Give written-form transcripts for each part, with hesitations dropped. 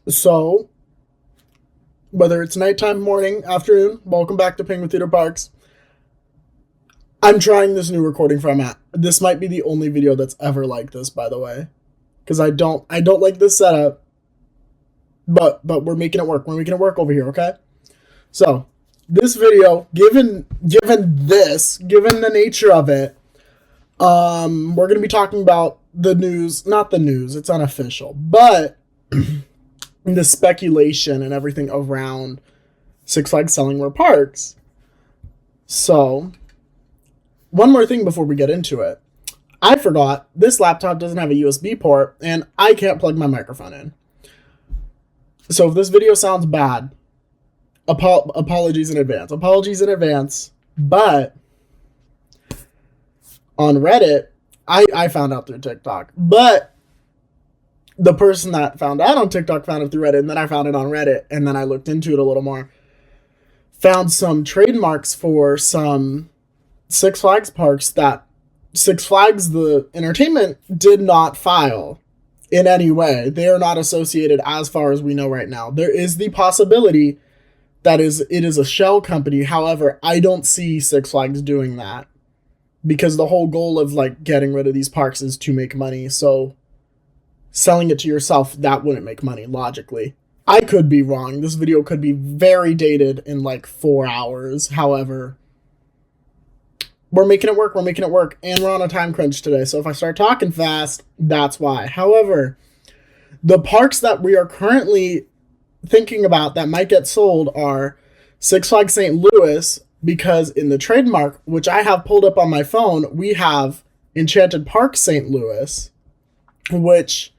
So, whether it's nighttime, morning, afternoon, welcome back to Penguin Theater Parks. I'm trying this new recording format. This might be the only video that's ever like this, by the way, because I don't like this setup. But we're making it work. We're making it work over here, okay? So, this video, given the nature of it, we're gonna be talking about the news, not the news, it's unofficial, but the speculation and everything around Six Flags selling more parks. So, one more thing before we get into it. I forgot this laptop doesn't have a USB port and I can't plug my microphone in. So if this video sounds bad, apologies in advance. Apologies in advance. But on Reddit, I found out through TikTok. But the person that found out on TikTok found it through Reddit, and then I found it on Reddit, and then I looked into it a little more. Found some trademarks for some Six Flags parks that Six Flags, the entertainment, did not file in any way. They are not associated as far as we know right now. There is the possibility that it is a shell company. However, I don't see Six Flags doing that because the whole goal of like getting rid of these parks is to make money. So selling it to yourself, that wouldn't make money logically. I could be wrong. This video could be very dated in like 4 hours. However, we're making it work. We're making it work. And we're on a time crunch today. So if I start talking fast, that's why. However, the parks that we are currently thinking about that might get sold are Six Flags St. Louis, because in the trademark, which I have pulled up on my phone, we have Enchanted Park St. Louis, which,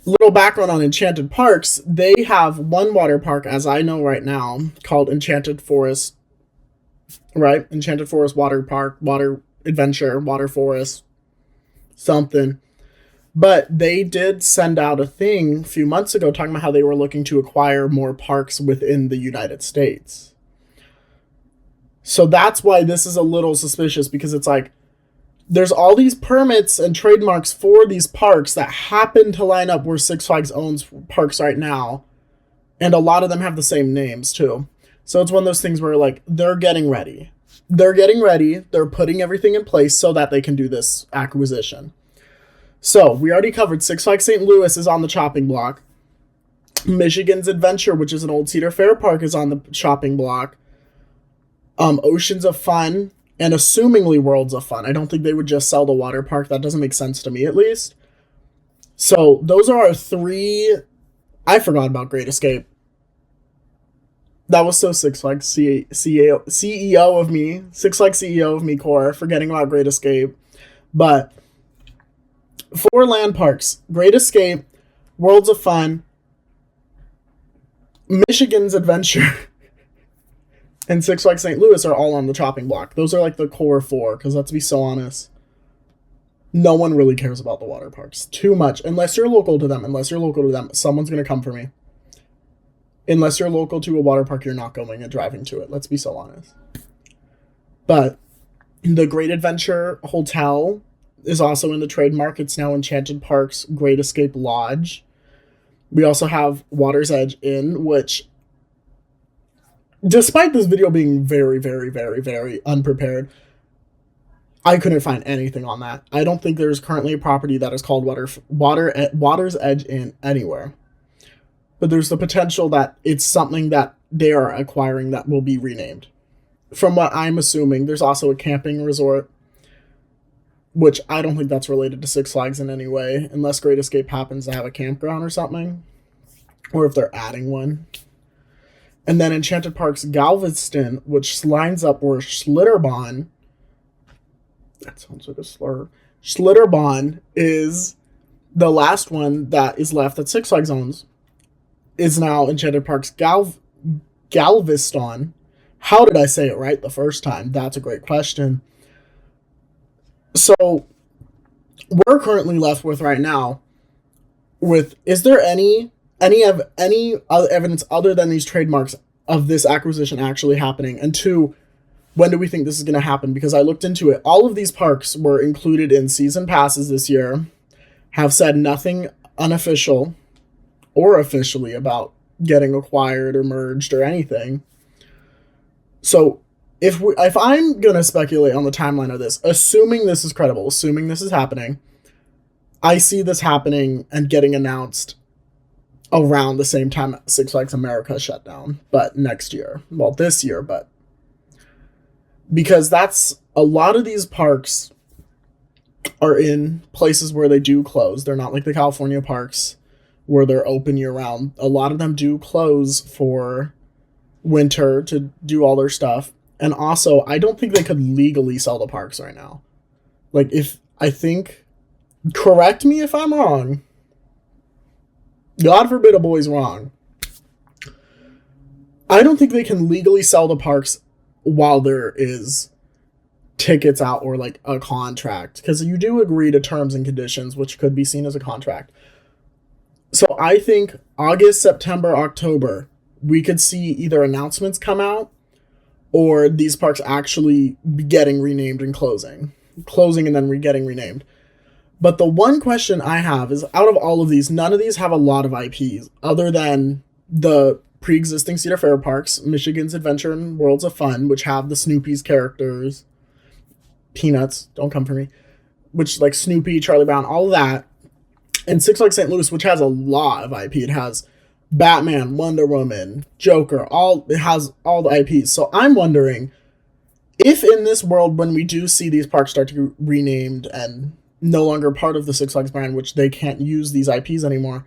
little background on Enchanted Parks, they have one water park, as I know right now, called Enchanted Forest. Right? Enchanted Forest Water Park, Water Adventure, Water Forest, something. But they did send out a thing a few months ago talking about how they were looking to acquire more parks within the United States. So that's why this is a little suspicious, because it's like, there's all these permits and trademarks for these parks that happen to line up where Six Flags owns parks right now. And a lot of them have the same names too. So it's one of those things where, like, they're getting ready. They're getting ready. They're putting everything in place so that they can do this acquisition. So we already covered Six Flags St. Louis is on the chopping block. Michigan's Adventure, which is an old Cedar Fair park, is on the chopping block. Oceans of Fun and assumingly Worlds of Fun. I don't think they would just sell the water park. That doesn't make sense to me, at least. So those are our three. I forgot about Great Escape. That was so Six Flags CEO of me. Six Flags CEO of me core, forgetting about Great Escape. But 4 land parks: Great Escape, Worlds of Fun, Michigan's Adventure, and Six Flags St. Louis are all on the chopping block. Those are like the core 4, because let's be so honest, no one really cares about the water parks too much. Unless you're local to them, someone's going to come for me. Unless you're local to a water park, you're not going and driving to it. Let's be so honest. But the Great Adventure Hotel is also in the trademark. It's now Enchanted Park's Great Escape Lodge. We also have Water's Edge Inn, which, despite this video being very, very, very, very unprepared, I couldn't find anything on that. I don't think there's currently a property that is called Water's Edge Inn anywhere. But there's the potential that it's something that they are acquiring that will be renamed. From what I'm assuming, there's also a camping resort, which I don't think that's related to Six Flags in any way, unless Great Escape happens to have a campground or something, or if they're adding one. And then Enchanted Park's Galveston, which lines up where Schlitterbahn, that sounds like a slur, Schlitterbahn is the last one that is left that Six Flags owns, is now Enchanted Park's Galveston. How did I say it right the first time? That's a great question. So we're currently left with right now with, is there any other evidence other than these trademarks of this acquisition actually happening? And 2, when do we think this is going to happen? Because I looked into it. All of these parks were included in season passes this year, have said nothing unofficial or officially about getting acquired or merged or anything. So if I'm going to speculate on the timeline of this, assuming this is credible, assuming this is happening, I see this happening and getting announced around the same time Six Flags America shut down, but next year. Well, this year, but because that's a lot of these parks are in places where they do close. They're not like the California parks where they're open year round. A lot of them do close for winter to do all their stuff. And also, I don't think they could legally sell the parks right now. Like, correct me if I'm wrong. God forbid a boy's wrong. I don't think they can legally sell the parks while there is tickets out or like a contract, because you do agree to terms and conditions, which could be seen as a contract. So I think August, September, October, we could see either announcements come out or these parks actually getting renamed and closing and then getting renamed. But the one question I have is, out of all of these, none of these have a lot of IPs other than the pre-existing Cedar Fair parks, Michigan's Adventure and Worlds of Fun, which have the Snoopy's characters, Peanuts, don't come for me, which like Snoopy, Charlie Brown, all of that, and Six Flags St. Louis, which has a lot of IP. It has Batman, Wonder Woman, Joker, it has all the IPs. So I'm wondering if in this world, when we do see these parks start to get renamed and no longer part of the Six Flags brand, which they can't use these IPs anymore,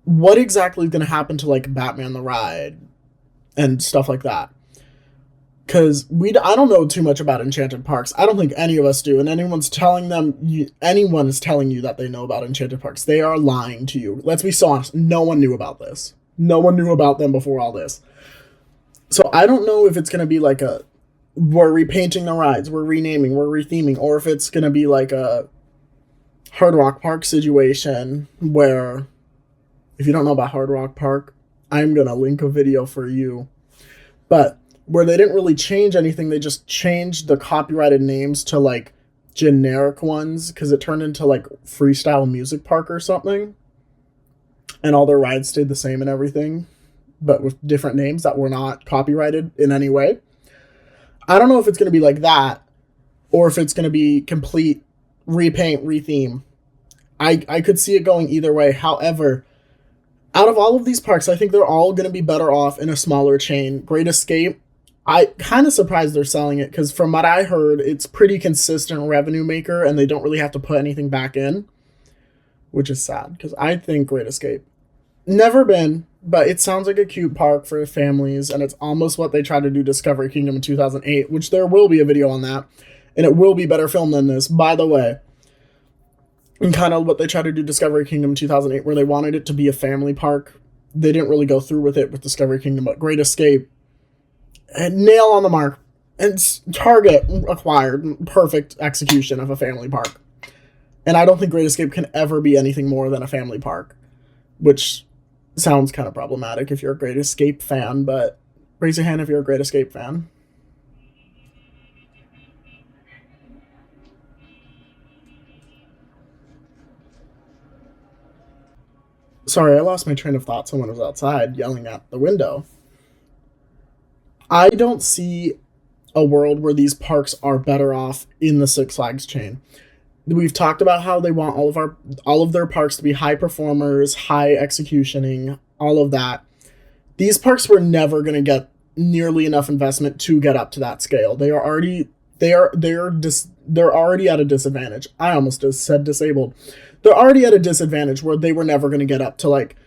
what exactly is going to happen to like Batman the Ride and stuff like that? Because I don't know too much about Enchanted Parks. I don't think any of us do. And anyone is telling you that they know about Enchanted Parks, they are lying to you. Let's be so honest. No one knew about this. No one knew about them before all this. So I don't know if it's going to be like we're repainting the rides, we're renaming, we're retheming, or if it's going to be like a HardRock Park situation where, if you don't know about HardRock Park, I'm going to link a video for you. But where they didn't really change anything, they just changed the copyrighted names to like generic ones because it turned into like Freestyle Music Park or something. And all their rides stayed the same and everything, but with different names that were not copyrighted in any way. I don't know if it's going to be like that or if it's going to be complete repaint, retheme. I could see it going either way. However, out of all of these parks, I think they're all going to be better off in a smaller chain. Great Escape, I kind of surprised they're selling it because from what I heard, it's pretty consistent revenue maker and they don't really have to put anything back in, which is sad because I think Great Escape, never been, but it sounds like a cute park for families, and it's almost what they tried to do Discovery Kingdom in 2008, which there will be a video on that, and it will be better filmed than this, by the way. And kind of what they tried to do Discovery Kingdom in 2008, where they wanted it to be a family park. They didn't really go through with it with Discovery Kingdom, but Great Escape, and nail on the mark. And Target acquired, perfect execution of a family park. And I don't think Great Escape can ever be anything more than a family park, which sounds kind of problematic if you're a Great Escape fan, but raise your hand if you're a Great Escape fan. Sorry, I lost my train of thought. Someone was outside yelling at the window. I don't see a world where these parks are better off in the Six Flags chain. We've talked about how they want all of their parks to be high performers, high executioning, all of that. These parks were never going to get nearly enough investment to get up to that scale. They're already at a disadvantage. I almost just said disabled. They're already at a disadvantage where they were never going to get up to like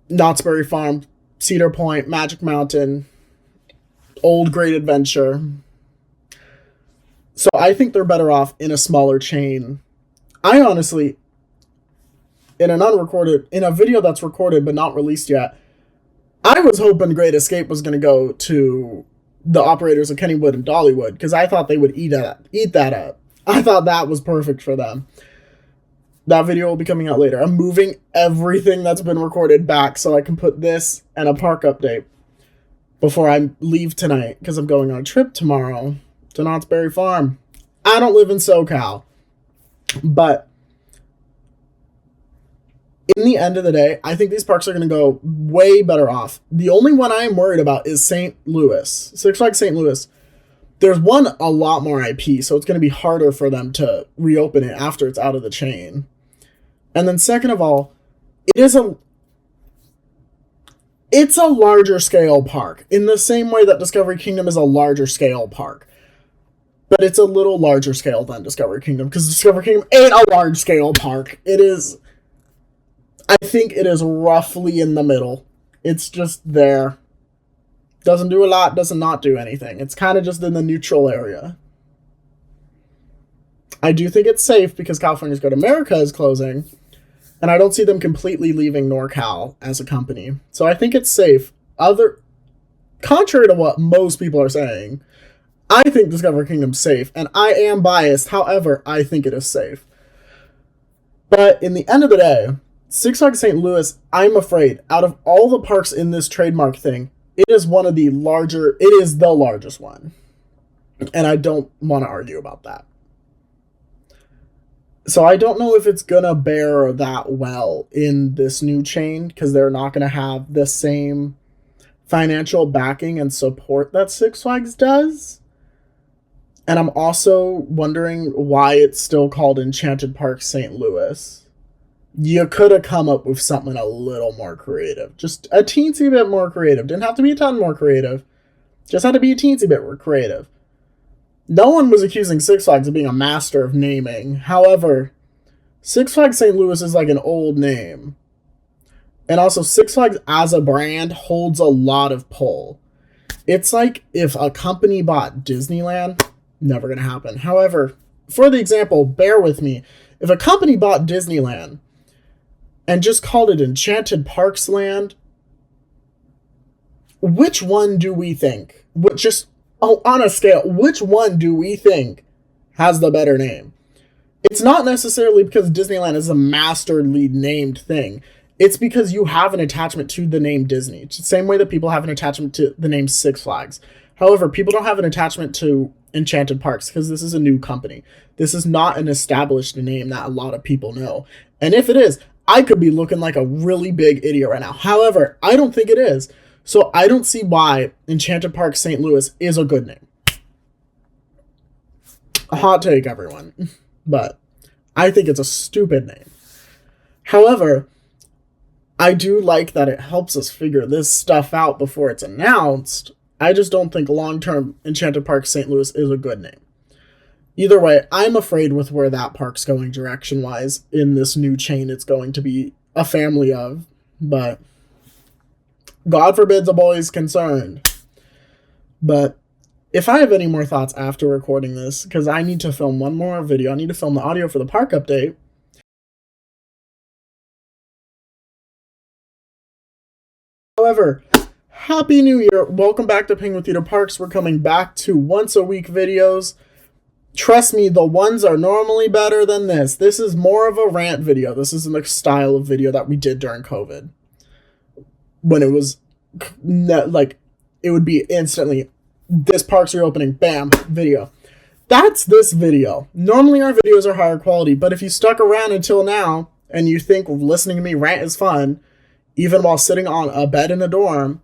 Knott's Berry Farm, Cedar Point, Magic Mountain, Old Great Adventure. So I think they're better off in a smaller chain. I honestly, in a video that's recorded but not released yet, I was hoping Great Escape was going to go to the operators of Kennywood and Dollywood because I thought they would eat that up. I thought that was perfect for them. That video will be coming out later. I'm moving everything that's been recorded back so I can put this and a park update before I leave tonight because I'm going on a trip tomorrow to Knott's Berry Farm. I don't live in SoCal, but in the end of the day, I think these parks are going to go way better off. The only one I am worried about is St. Louis. Six Flags St. Louis. There's one, a lot more IP, so it's going to be harder for them to reopen it after it's out of the chain. And then second of all, it's a larger scale park in the same way that Discovery Kingdom is a larger scale park. But it's a little larger scale than Discovery Kingdom, because Discovery Kingdom ain't a large scale park. It is, I think it is roughly in the middle. It's just there. Doesn't do a lot, doesn't not do anything. It's kind of just in the neutral area. I do think it's safe because California's Good America is closing, and I don't see them completely leaving NorCal as a company. So I think it's safe. Contrary to what most people are saying, I think Discovery Kingdom's safe, and I am biased. However, I think it is safe. But in the end of the day, Six Flags St. Louis, I'm afraid, out of all the parks in this trademark thing, it is the largest one. And I don't want to argue about that. So I don't know if it's going to bear that well in this new chain, because they're not going to have the same financial backing and support that Six Flags does. And I'm also wondering why it's still called Enchanted Park St. Louis. You could have come up with something a little more creative. Just a teensy bit more creative. Didn't have to be a ton more creative. Just had to be a teensy bit more creative. No one was accusing Six Flags of being a master of naming. However, Six Flags St. Louis is like an old name. And also, Six Flags as a brand holds a lot of pull. It's like if a company bought Disneyland, never going to happen. However, for the example, bear with me. If a company bought Disneyland and just called it Enchanted Parks Land, which one do we think? On a scale, which one do we think has the better name? It's not necessarily because Disneyland is a masterly named thing. It's because you have an attachment to the name Disney. It's the same way that people have an attachment to the name Six Flags. However, people don't have an attachment to Enchanted Parks because this is a new company. This is not an established name that a lot of people know. And if it is, I could be looking like a really big idiot right now. However, I don't think it is. So I don't see why Enchanted Park St. Louis is a good name. A hot take, everyone. But I think it's a stupid name. However, I do like that it helps us figure this stuff out before it's announced. I just don't think long-term Enchanted Park St. Louis is a good name. Either way, I'm afraid with where that park's going direction-wise. In this new chain, it's going to be a family of. But God forbids a boy's concerned. But if I have any more thoughts after recording this, because I need to film one more video, I need to film the audio for the park update. However, Happy New Year. Welcome back to Penguin Theater Parks. We're coming back to once-a-week videos. Trust me, the ones are normally better than this. This is more of a rant video. This isn't the style of video that we did during COVID. When it was, like, it would be instantly, this park's reopening, bam, video. That's this video. Normally our videos are higher quality, but if you stuck around until now, and you think listening to me rant is fun, even while sitting on a bed in a dorm,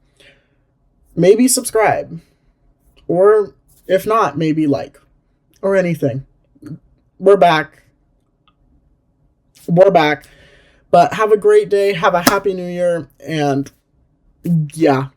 maybe subscribe. Or if not, maybe like. Or anything. We're back. But have a great day. Have a happy new year. And yeah.